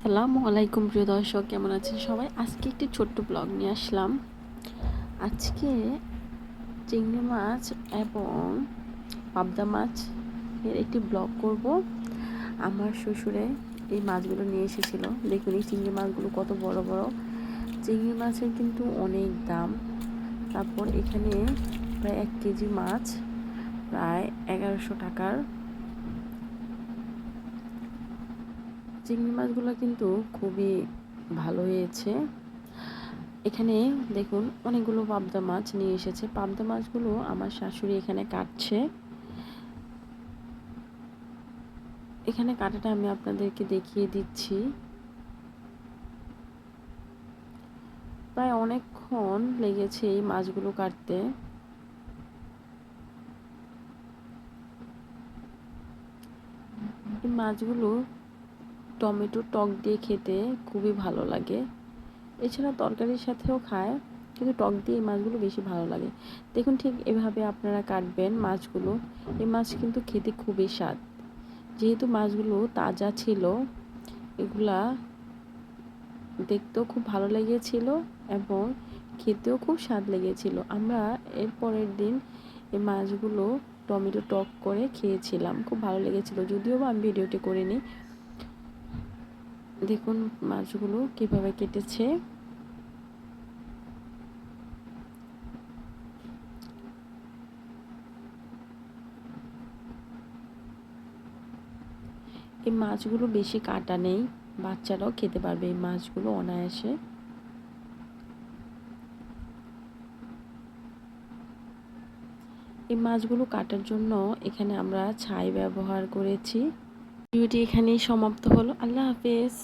আসসালামু আলাইকুম প্রিয় দর্শক, কেমন আছেন সবাই? আজকে একটি ছোট্ট ব্লগ নিয়ে আসলাম। আজকে চিংড়ি মাছ এবং পাবদা মাছ এর একটি ব্লগ করব। আমার শ্বশুরে এই মাছগুলো নিয়ে এসেছিল। দেখুন এই চিংড়ি মাছগুলো কত বড় বড়। চিংড়ি মাছের কিন্তু অনেক দাম। তারপর এখানে প্রায় 1 কেজি মাছ প্রায় 1100 টাকার। চিংড়ি মাছগুলো কিন্তু খুবই ভালো হয়েছে। এখানে দেখুন অনেকগুলো পাবদা মাছ নিয়ে এসেছে। পাবদা মাছগুলো আমার শাশুড়ি এখানে কাটছে। এখানে কাটাটা আমি আপনাদেরকে দেখিয়ে দিচ্ছি। প্রায় অনেকক্ষণ লেগেছে এই মাছগুলো কাটতে। এই মাছগুলো টমেটো টক দিয়ে খেতে খুবই ভালো লাগে। এছাড়া তরকারির সাথেও খায়, কিন্তু টক দিয়ে এই মাছগুলো বেশি ভালো লাগে। দেখুন ঠিক এভাবে আপনারা কাটবেন মাছগুলো। এই মাছ কিন্তু খেতে খুবই স্বাদ। যেহেতু মাছগুলো তাজা ছিল, এগুলা দেখতেও খুব ভালো লেগেছিল এবং খেতেও খুব স্বাদ লেগেছিল। আমরা এর পরের দিন এই মাছগুলো টমেটো টক করে খেয়েছিলাম, খুব ভালো লেগেছিল। যদিও বা আমি ভিডিওটি করিনি। দেখুন মাছগুলো কিভাবে কেটেছে। এই মাছগুলো বেশি কাটা নেই, বাচ্চারাও খেতে পারবে এই মাছগুলো অনায়াসে। এই মাছগুলো কাটার জন্য এখানে আমরা ছাই ব্যবহার করেছি। ভিডিওটি এখানেই সমাপ্ত হলো। আল্লাহ হাফেজ।